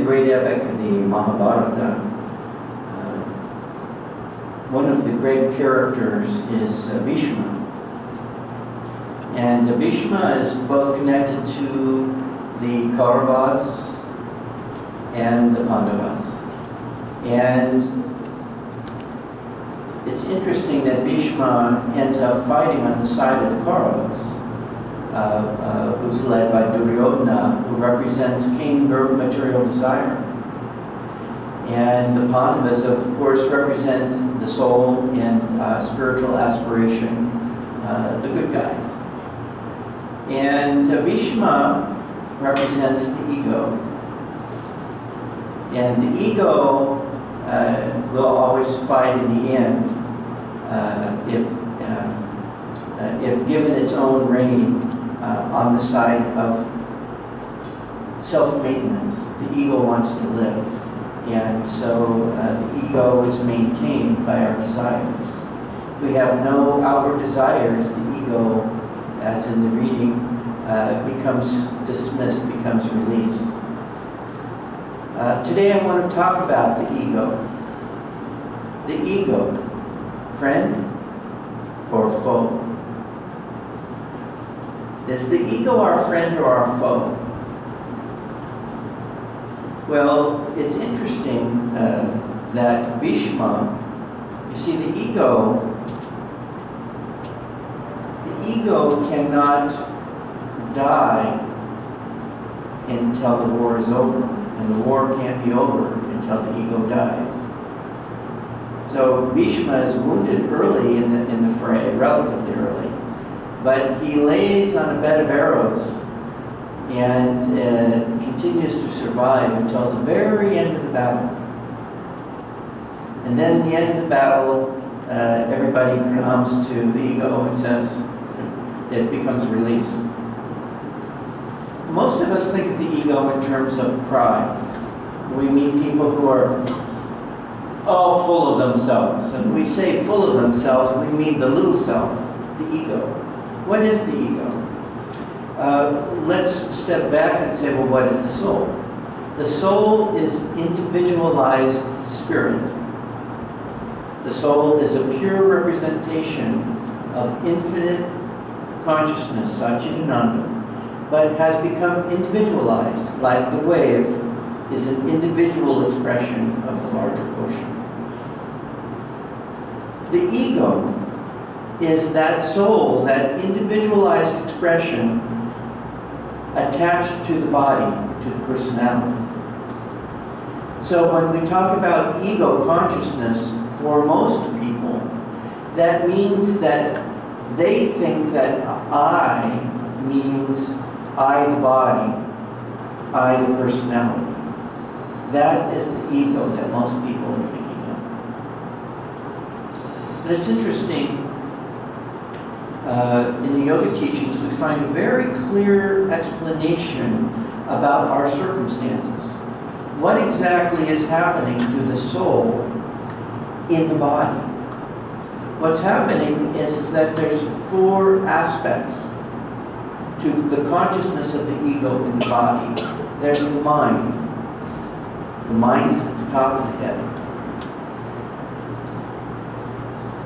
great epic of the Mahabharata, one of the great characters is Bhishma. And Bhishma is both connected to the Kauravas and the Pandavas. And it's interesting that Bhishma ends up fighting on the side of the Kauravas, who's led by Duryodhana, who represents king material desire. And the Pandavas, of course, represent the soul and spiritual aspiration, the good guys. And Bhishma represents the ego. And the ego will always fight in the end if given its own reign on the side of self-maintenance. The ego wants to live. And so the ego is maintained by our desires. If we have no outward desires, the ego, as in the reading, becomes dismissed, becomes released. Today I want to talk about the ego. The ego, friend or foe? Is the ego our friend or our foe? Well, it's interesting that Bhishma, you see, the ego cannot die until the war is over. And the war can't be over until the ego dies. So Bhishma is wounded early in the fray, relatively early. But he lays on a bed of arrows and continues to survive until the very end of the battle. And then at the end of the battle, everybody comes to the ego and says, it becomes released. Most of us think of the ego in terms of pride. We meet people who are all full of themselves. And we say full of themselves, we mean the little self, the ego. What is the ego? Let's step back and say, well, what is the soul? The soul is individualized spirit. The soul is a pure representation of infinite consciousness, Satchidananda, but has become individualized, like the wave is an individual expression of the larger ocean. The ego is that soul, that individualized expression attached to the body, to the personality. So when we talk about ego consciousness, for most people, that means that they think that I means I the body, I the personality. That is the ego that most people are thinking of. But it's interesting, in the yoga teachings we find a very clear explanation about our circumstances. What exactly is happening to the soul in the body? What's happening is that there's 4 aspects to the consciousness of the ego in the body. There's the mind. The mind is at the top of the head.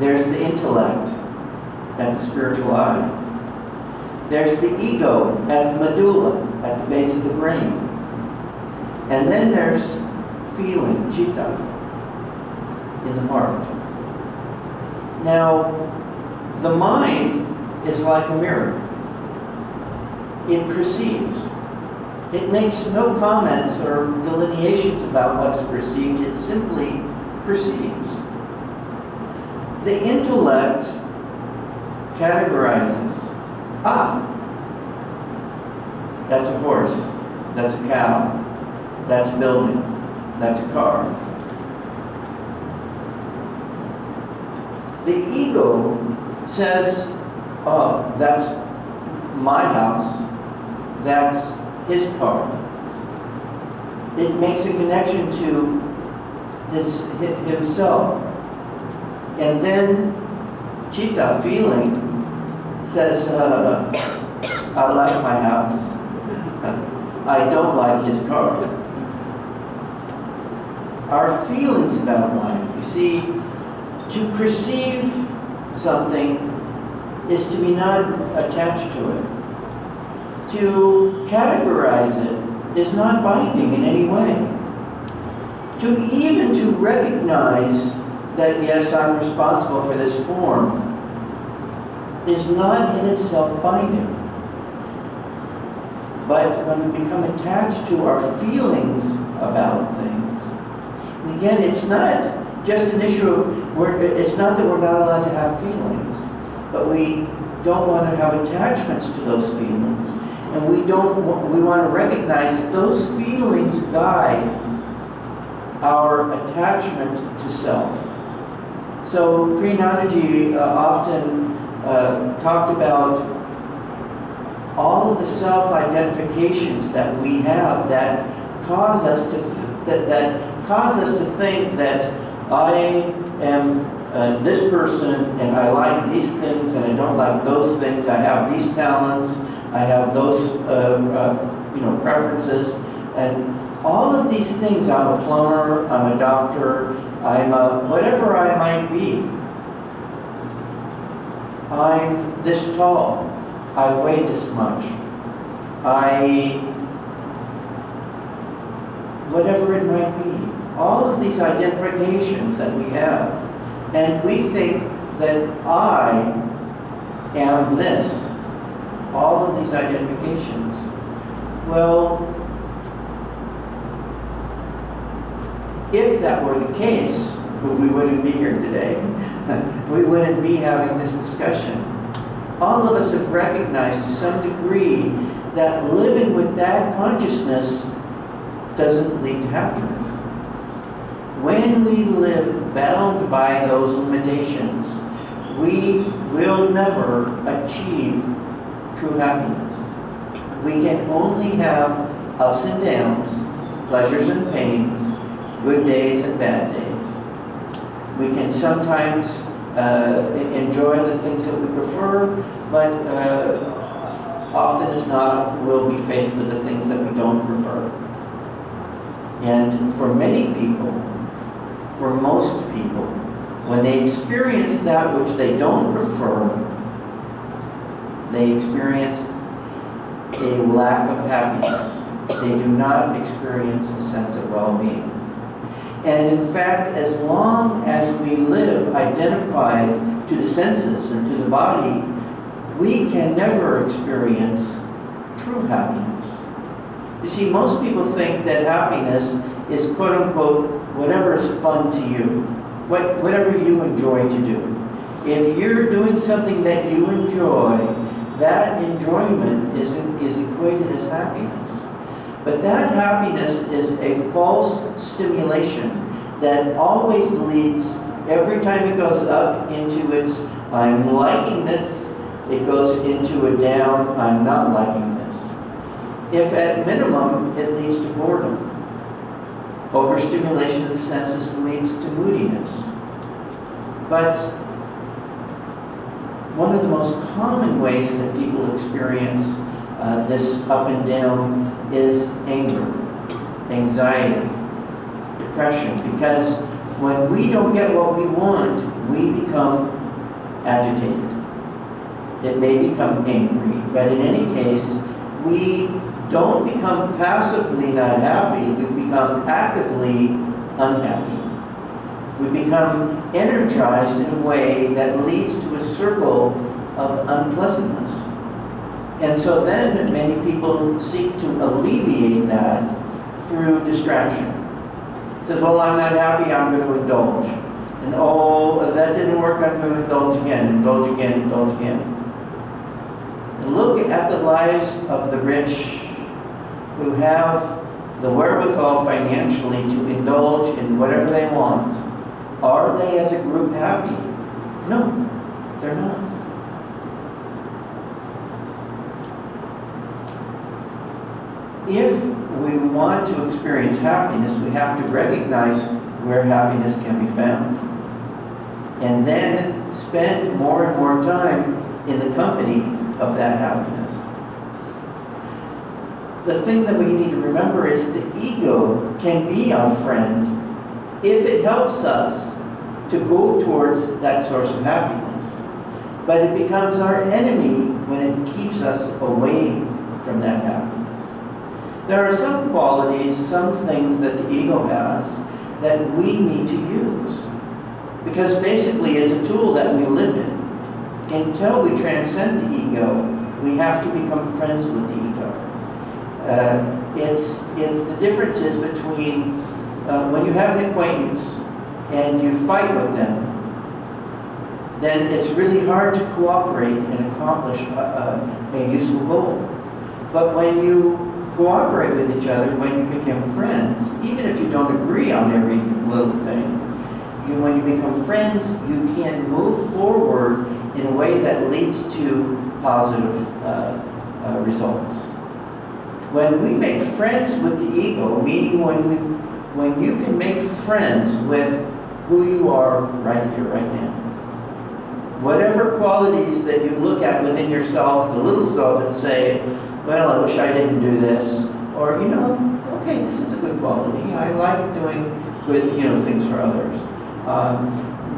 There's the intellect at the spiritual eye. There's the ego at the medulla, at the base of the brain. And then there's feeling, citta, in the heart. Now, the mind is like a mirror. It perceives. It makes no comments or delineations about what is perceived. It simply perceives. The intellect categorizes. That's a horse. That's a cow. That's a building. That's a car. The ego says, oh, that's my house. That's his car. It makes a connection to himself. And then citta, feeling, says, I like my house. I don't like his car. our feelings about life. You see, to perceive something is to be not attached to it. To categorize it is not binding in any way. Even to recognize that, yes, I'm responsible for this form, is not in itself binding. But when we become attached to our feelings about things, and again, it's not just an issue of, it's not that we're not allowed to have feelings, but we don't want to have attachments to those feelings. And we want to recognize that those feelings guide our attachment to self. So Kriyanandaji often talked about all of the self-identifications that we have that cause us to think that I am this person, and I like these things, and I don't like those things. I have these talents. I have those preferences, and all of these things. I'm a plumber. I'm a doctor. I'm a whatever I might be. I'm this tall. I weigh this much. Whatever it might be. All of these identifications that we have. And we think that I am this. All of these identifications. Well, if that were the case, we wouldn't be here today. We wouldn't be having this discussion. All of us have recognized to some degree that living with that consciousness doesn't lead to happiness. When we live bound by those limitations, we will never achieve true happiness. We can only have ups and downs, pleasures and pains, good days and bad days. We can sometimes enjoy the things that we prefer, but often as not, we'll be faced with the things that we don't prefer. And for many people, for most people, when they experience that which they don't prefer, they experience a lack of happiness. They do not experience a sense of well-being. And in fact, as long as we live identified to the senses and to the body, we can never experience true happiness. You see, most people think that happiness is quote-unquote whatever is fun to you, whatever you enjoy to do. If you're doing something that you enjoy, that enjoyment is equated as happiness. But that happiness is a false stimulation that always leads, every time it goes up into its, I'm liking this, it goes into a down, I'm not liking this. If at minimum, it leads to boredom. Overstimulation of the senses leads to moodiness. But one of the most common ways that people experience this up and down is anger, anxiety, depression. Because when we don't get what we want, we become agitated. It may become angry, but in any case, we don't become passively not happy, we become actively unhappy. We become energized in a way that leads to a circle of unpleasantness. And so then many people seek to alleviate that through distraction. Says, well, I'm not happy, I'm going to indulge. And oh, that didn't work, I'm going to indulge again, indulge again, indulge again. And look at the lives of the rich who have the wherewithal financially to indulge in whatever they want. Are they as a group happy? No, they're not. If we want to experience happiness, we have to recognize where happiness can be found. And then spend more and more time in the company of that happiness. The thing that we need to remember is the ego can be our friend if it helps us to go towards that source of happiness. But it becomes our enemy when it keeps us away from that happiness. There are some qualities, some things that the ego has that we need to use. Because basically it's a tool that we live in. Until we transcend the ego, we have to become friends with the ego. It's the differences between when you have an acquaintance and you fight with them, then it's really hard to cooperate and accomplish a useful goal. But when you cooperate with each other, when you become friends, even if you don't agree on every little thing, when you become friends, you can move forward in a way that leads to positive results. When we make friends with the ego, meaning when you can make friends with who you are right here, right now, whatever qualities that you look at within yourself, the little self, and say, well, I wish I didn't do this, or, okay, this is a good quality. I like doing good, things for others.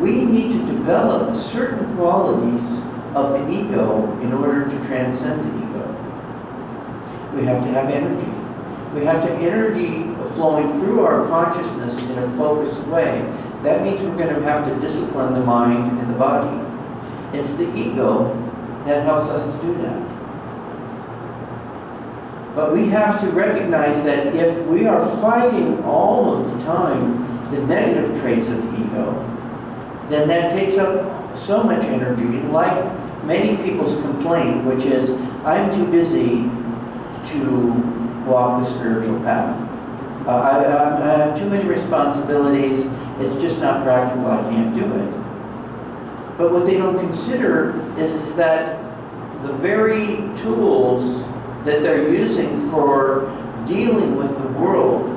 We need to develop certain qualities of the ego in order to transcend the ego. We have to have energy. We have to have energy flowing through our consciousness in a focused way. That means we're going to have to discipline the mind and the body. It's the ego that helps us to do that. But we have to recognize that if we are fighting all of the time the negative traits of the ego, then that takes up so much energy. Like many people's complaint, which is, I'm too busy to walk the spiritual path. I have too many responsibilities. It's just not practical. I can't do it. But what they don't consider is that the very tools that they're using for dealing with the world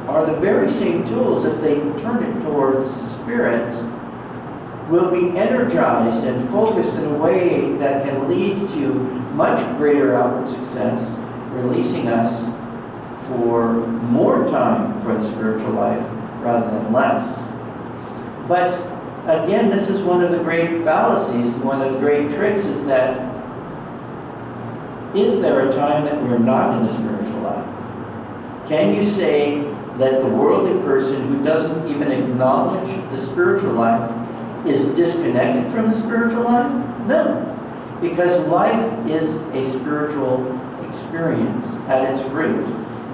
are the very same tools, if they turn it towards spirit, will be energized and focused in a way that can lead to much greater outward success, releasing us for more time for the spiritual life rather than less. But again, this is one of the great fallacies, one of the great tricks is that, is there a time that we're not in the spiritual life? Can you say that the worldly person who doesn't even acknowledge the spiritual life is disconnected from the spiritual life? No, because life is a spiritual experience at its root.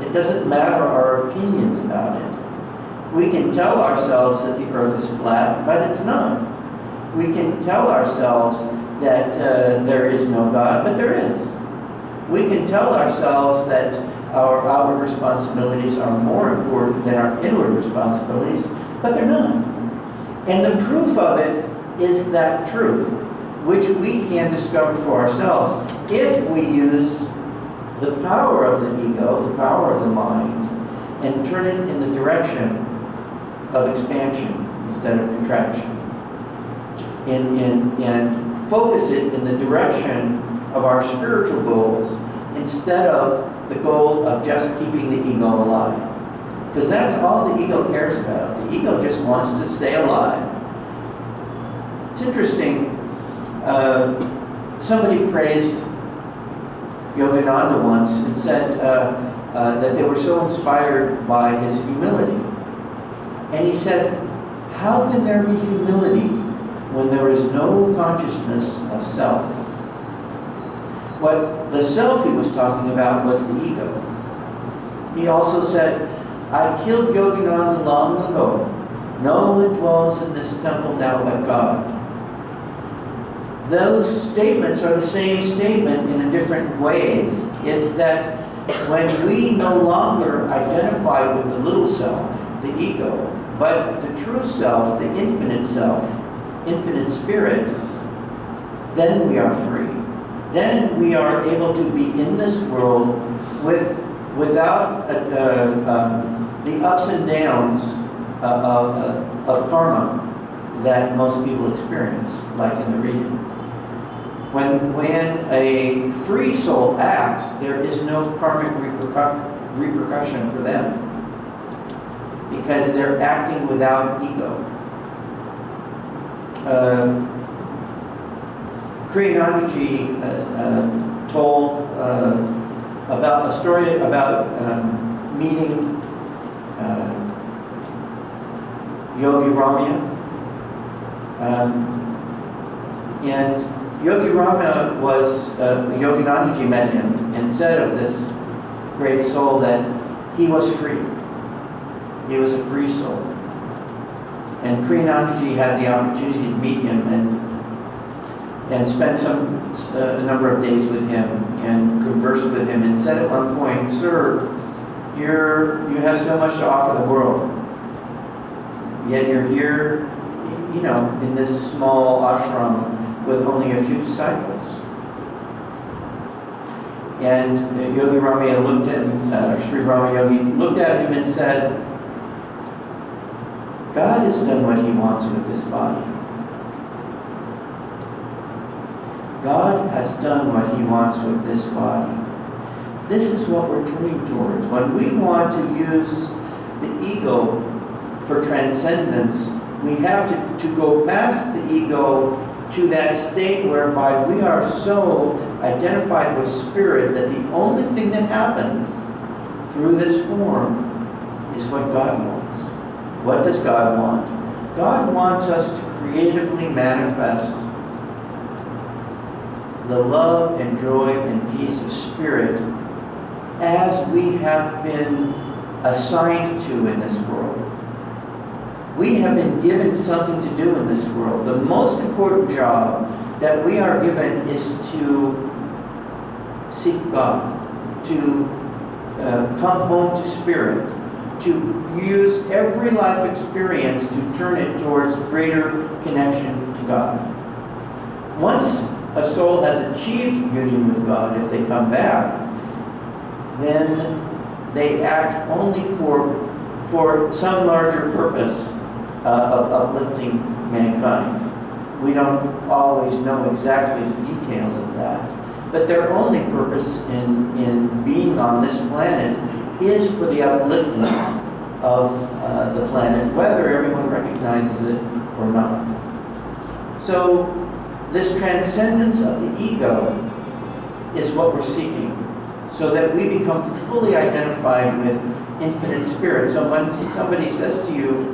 It doesn't matter our opinions about it. We can tell ourselves that the earth is flat, but it's not. We can tell ourselves that there is no God, but there is. We can tell ourselves that our outward responsibilities are more important than our inward responsibilities, but they're not. And the proof of it is that truth, which we can discover for ourselves if we use the power of the ego, the power of the mind, and turn it in the direction of expansion instead of contraction. And focus it in the direction of our spiritual goals instead of the goal of just keeping the ego alive. Because that's all the ego cares about. The ego just wants to stay alive. It's interesting, somebody praised Yogananda once and said that they were so inspired by his humility. And he said, how can there be humility when there is no consciousness of self? What the self he was talking about was the ego. He also said, I killed Yogananda long ago. No one dwells in this temple now but God. Those statements are the same statement in a different ways. It's that when we no longer identify with the little self, the ego, but the true self, the infinite self, infinite spirit, then we are free. Then we are able to be in this world without the ups and downs of karma that most people experience, like in the reading. When a free soul acts, there is no karmic repercussion for them. because they're acting without ego. Kriyanandaji told about a story about meeting Yogi Ramya. And Yogi Ramya was, Yoganandaji met him and said of this great soul that he was free. He was a free soul. And Kriyanandaji had the opportunity to meet him and spend a number of days with him and converse with him, and said at one point, "Sir, you have so much to offer the world, yet you're here, in this small ashram with only a few disciples." And Yogi Ramya looked at Sri Brahma Yogi looked at him and said, "God has done what He wants with this body. God has done what He wants with this body. This is what we're turning towards. When we want to use the ego for transcendence, we have to go past the ego to that state whereby we are so identified with spirit that the only thing that happens through this form is what God wants." What does God want? God wants us to creatively manifest the love and joy and peace of spirit as we have been assigned to in this world. We have been given something to do in this world. The most important job that we are given is to seek God, to come home to spirit, to use every life experience to turn it towards greater connection to God. Once a soul has achieved union with God, if they come back, then they act only for some larger purpose of uplifting mankind. We don't always know exactly the details of that, but their only purpose in being on this planet is for the upliftment of the planet, whether everyone recognizes it or not. So this transcendence of the ego is what we're seeking, so that we become fully identified with infinite spirit. So when somebody says to you,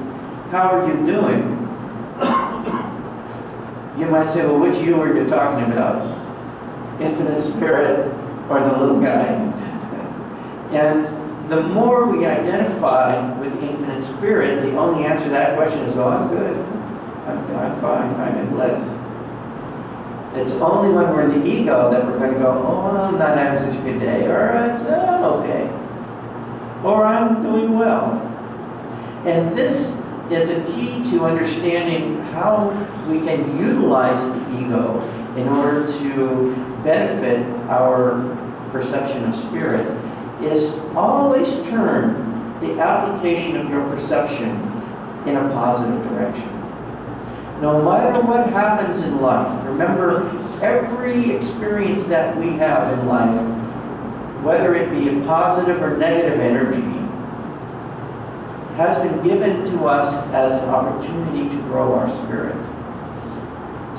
"How are you doing?" you might say, "Well, which you are you talking about? Infinite spirit or the little guy?" And the more we identify with infinite spirit, the only answer to that question is, "Oh, I'm good. I'm fine. I'm in bliss." It's only when we're in the ego that we're going to go, "Oh, I'm not having such a good day," or "I'm okay," or "I'm doing well." And this is a key to understanding how we can utilize the ego in order to benefit our perception of spirit, is always turn the application of your perception in a positive direction. No matter what happens in life, remember, every experience that we have in life, whether it be a positive or negative energy, has been given to us as an opportunity to grow our spirit.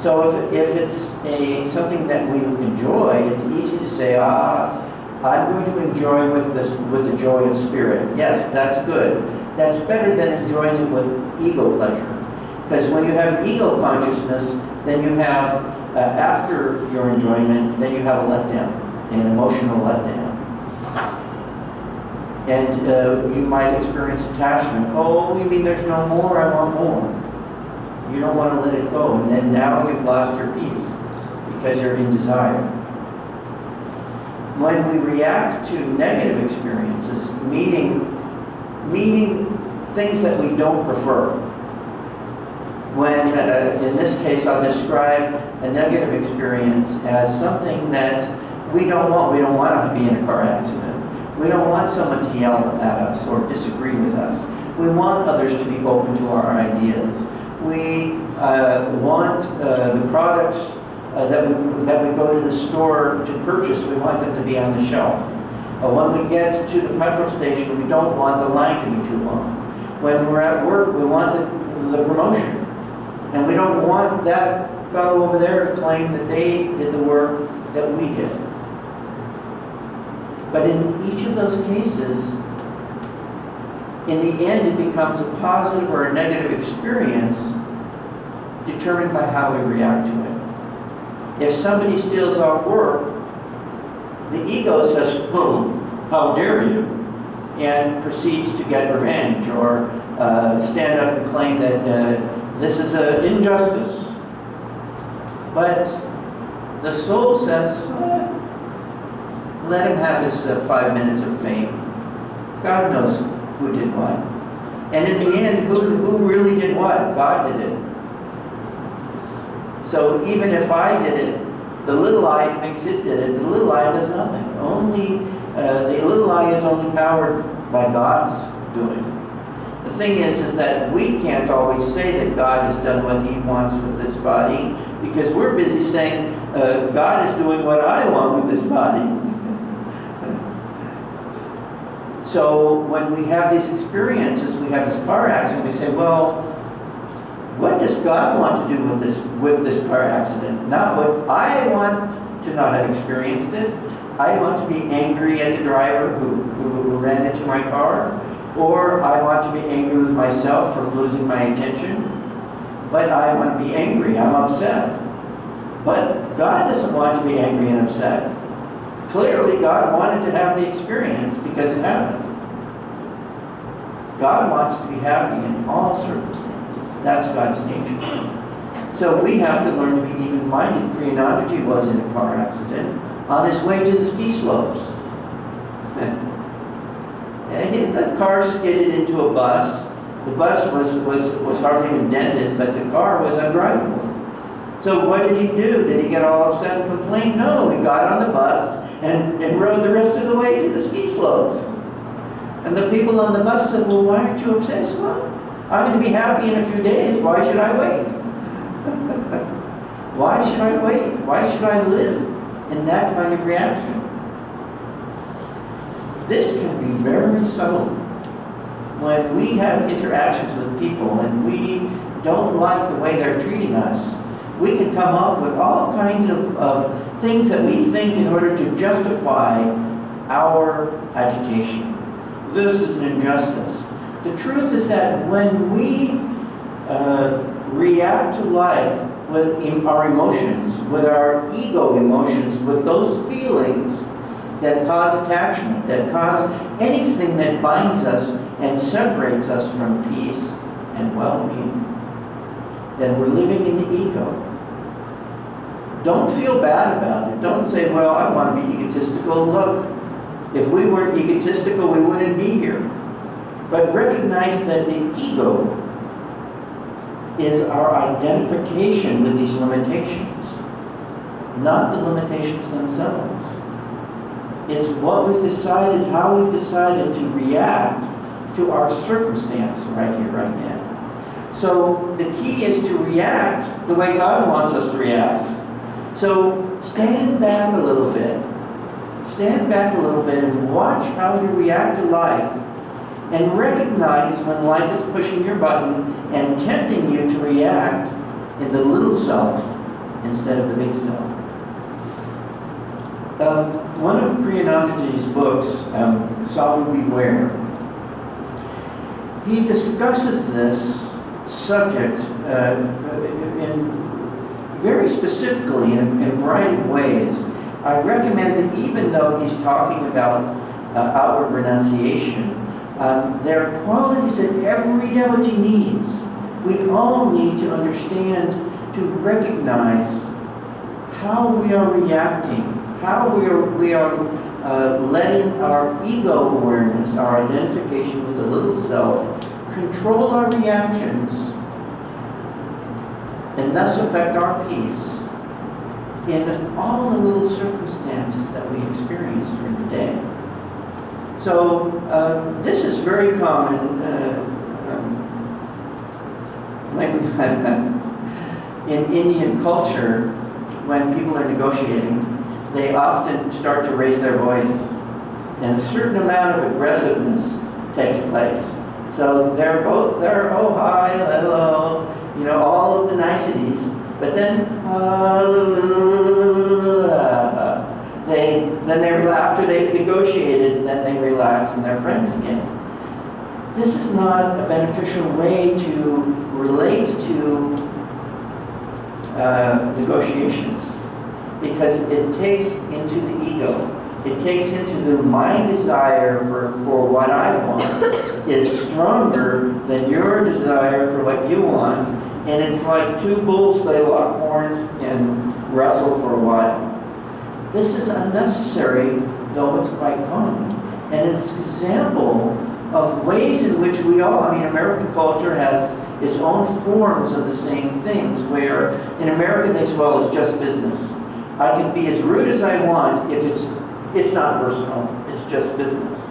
So if it's something that we enjoy, it's easy to say, I'm going to enjoy with the joy of spirit. Yes, that's good. That's better than enjoying it with ego pleasure. Because when you have ego consciousness, then you have, after your enjoyment, then you have a letdown, an emotional letdown. And you might experience attachment. "Oh, you mean there's no more? I want more." You don't want to let it go. And then now you've lost your peace because you're in desire. When we react to negative experiences, meaning things that we don't prefer, when, in this case, I'll describe a negative experience as something that we don't want. We don't want to be in a car accident. We don't want someone to yell at us or disagree with us. We want others to be open to our ideas. We want the products that we go to the store to purchase, we want them to be on the shelf. When we get to the petrol station, we don't want the line to be too long. When we're at work, we want the promotion. And we don't want that fellow over there to claim that they did the work that we did. But in each of those cases, in the end, it becomes a positive or a negative experience determined by how we react to it. If somebody steals our work, the ego says, "Oh, how dare you?" and proceeds to get revenge or stand up and claim that this is an injustice. But the soul says, let him have his 5 minutes of fame. God knows who did what. And in the end, who really did what? God did it. So even if I did it, the little I thinks it did it. The little I does nothing. The little I is only powered by God's doing. The thing is that we can't always say that God has done what He wants with this body, because we're busy saying, God is doing what I want with this body. So when we have these experiences, we have this car accident, we say, well, what does God want to do with this car accident? Not what I want to not have experienced it. I want to be angry at the driver who ran into my car, or I want to be angry with myself for losing my attention. But I want to be angry, I'm upset. But God doesn't want to be angry and upset. Clearly, God wanted to have the experience because it happened. God wants to be happy in all circumstances. That's God's nature. So we have to learn to be even-minded. Priyanandaji was in a car accident on his way to the ski slopes. And the car skidded into a bus. The bus was hardly even dented, but the car was undrivable. So what did he do? Did he get all upset and complain? No, he got on the bus and rode the rest of the way to the ski slopes. And the people on the bus said, well, why aren't you upset? He said, well, I'm going to be happy in a few days. Why should I wait? Why should I wait? Why should I live in that kind of reaction? This can be very subtle. When we have interactions with people and we don't like the way they're treating us, we can come up with all kinds of things that we think in order to justify our agitation. This is an injustice. The truth is that when we react to life with our emotions, with our ego emotions, with those feelings that cause attachment, that cause anything that binds us and separates us from peace and well-being, then we're living in the ego. Don't feel bad about it. Don't say, well, I want to be egotistical. Look, if we weren't egotistical, we wouldn't be here. But recognize that the ego is our identification with these limitations, not the limitations themselves. It's what we've decided, how we've decided to react to our circumstance right here, right now. So the key is to react the way God wants us to react. So stand back a little bit. Stand back a little bit and watch how you react to life. And recognize when life is pushing your button and tempting you to react in the little self instead of the big self. One of Priyanandaji's books, Nayaswami Vijay, he discusses this subject very specifically in a variety of ways. I recommend that even though he's talking about outward renunciation, there are qualities that every devotee needs. We all need to understand, to recognize how we are reacting, how we are letting our ego awareness, our identification with the little self, control our reactions, and thus affect our peace in all the little circumstances that we experience during the day. So this is very common in Indian culture. When people are negotiating, they often start to raise their voice, and a certain amount of aggressiveness takes place. So they're both there, oh, hi, hello, you know, all of the niceties. But then, after they've negotiated, then they relax and they're friends again. This is not a beneficial way to relate to negotiations, because it takes into the ego. It takes into my desire for what I want is stronger than your desire for what you want. And it's like two bulls, they lock horns and wrestle for a while. This is unnecessary, though it's quite common. And it's an example of ways in which we all, American culture has its own forms of the same things, where in America they say, well, it's just business. I can be as rude as I want if it's not personal, it's just business.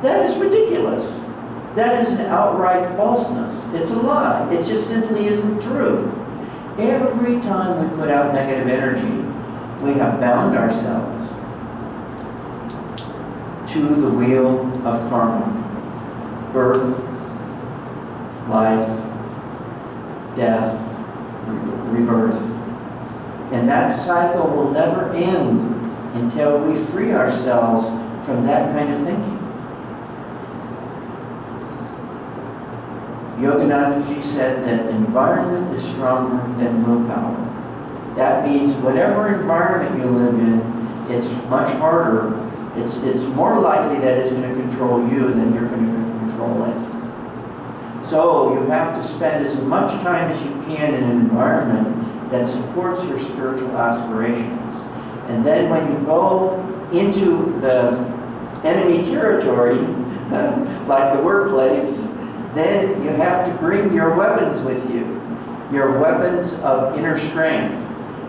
That is ridiculous. That is an outright falseness. It's a lie. It just simply isn't true. Every time we put out negative energy, we have bound ourselves to the wheel of karma. Birth, life, death, rebirth. And that cycle will never end until we free ourselves from that kind of thinking. Yoganandaji said that environment is stronger than willpower. That means whatever environment you live in, it's much harder. It's more likely that it's going to control you than you're going to control it. So you have to spend as much time as you can in an environment that supports your spiritual aspirations. And then when you go into the enemy territory, like the workplace, then you have to bring your weapons with you. Your weapons of inner strength.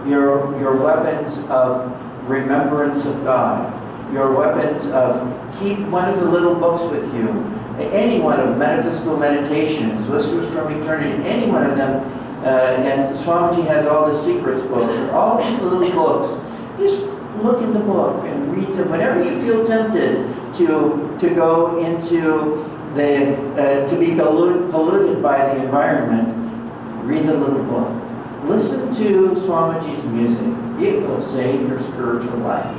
Your weapons of remembrance of God. Your weapons of, keep one of the little books with you. Any one of Metaphysical Meditations, Whispers from Eternity, any one of them. And Swamiji has all the secrets books, all these little books. Just look in the book and read them. Whenever you feel tempted to go into to be polluted by the environment, read the little book. Listen to Swamiji's music. It will save your spiritual life.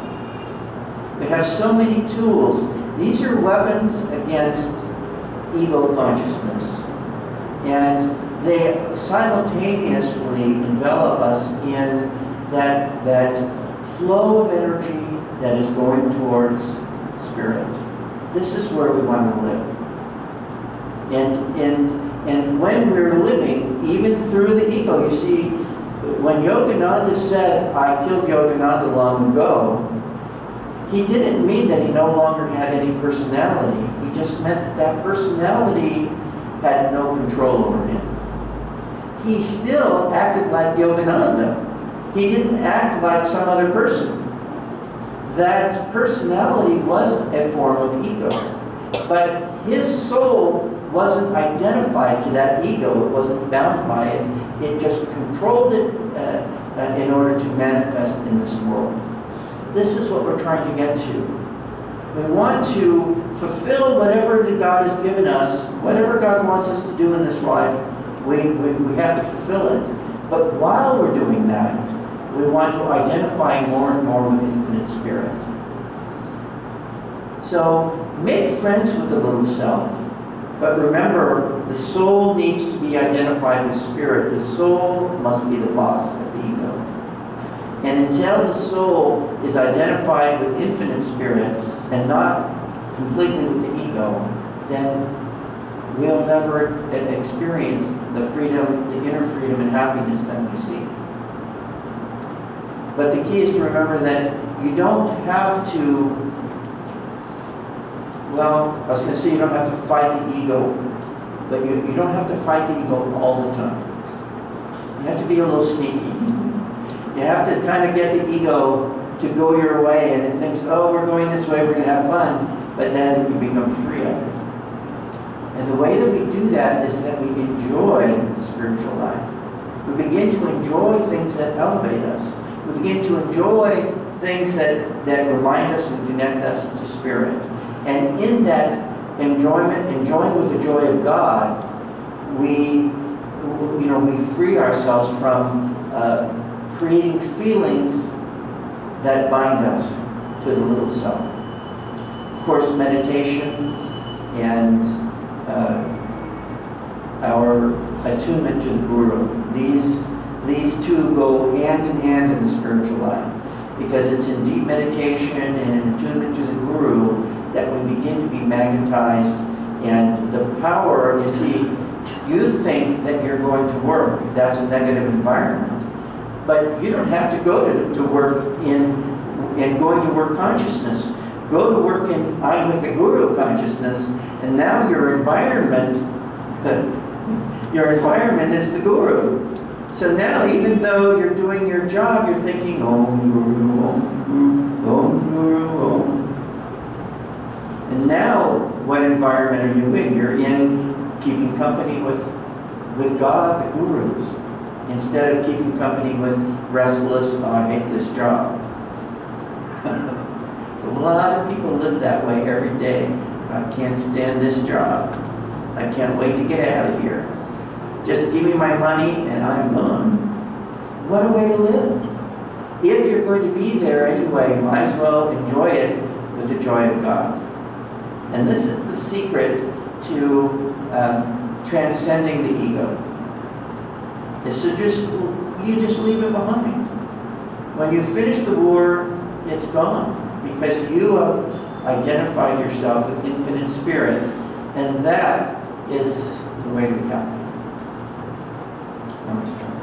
It has so many tools. These are weapons against ego consciousness. And they simultaneously envelop us in that flow of energy that is going towards spirit. This is where we want to live. And when we're living, even through the ego, you see, when Yogananda said, I killed Yogananda long ago, he didn't mean that he no longer had any personality. He just meant that personality had no control over him. He still acted like Yogananda. He didn't act like some other person. That personality was a form of ego. But his soul wasn't identified to that ego. It wasn't bound by it. It just controlled it in order to manifest in this world. This is what we're trying to get to. We want to fulfill whatever God has given us, whatever God wants us to do in this life, we have to fulfill it. But while we're doing that, we want to identify more and more with infinite spirit. So make friends with the little self. But remember, the soul needs to be identified with spirit. The soul must be the boss of the ego. And until the soul is identified with infinite spirit and not completely with the ego, then we'll never experience the freedom, the inner freedom and happiness that we seek. But the key is to remember that you don't have to, well, I was going to say you don't have to fight the ego, but you don't have to fight the ego all the time. You have to be a little sneaky. You have to kind of get the ego to go your way, and it thinks, oh, we're going this way, we're going to have fun, but then you become free of it. And the way that we do that is that we enjoy spiritual life. We begin to enjoy things that elevate us. We begin to enjoy things that remind us and connect us to spirit. And in that enjoying with the joy of God, we free ourselves from creating feelings that bind us to the little self. Of course, meditation and our attunement to the Guru, these two go hand in hand in the spiritual life, because it's in deep meditation and in attunement to the Guru that we begin to be magnetized. And the power, you see, you think that you're going to work, that's a negative environment. But you don't have to go to work in going to work consciousness. Go to work in I'm with the Guru consciousness, and now your environment is the Guru. So now, even though you're doing your job, you're thinking, Om Guru, Om Guru, Om Guru, Om. And now, what environment are you in? You're in keeping company with God, the Gurus, instead of keeping company with restless, oh, I hate this job. A lot of people live that way every day. I can't stand this job. I can't wait to get out of here. Just give me my money and I'm gone. What a way to live. If you're going to be there anyway, might as well enjoy it with the joy of God. And this is the secret to transcending the ego. Is to you just leave it behind. When you finish the war, it's gone, because you have identified yourself with infinite spirit, and that is the way to go. Namaste.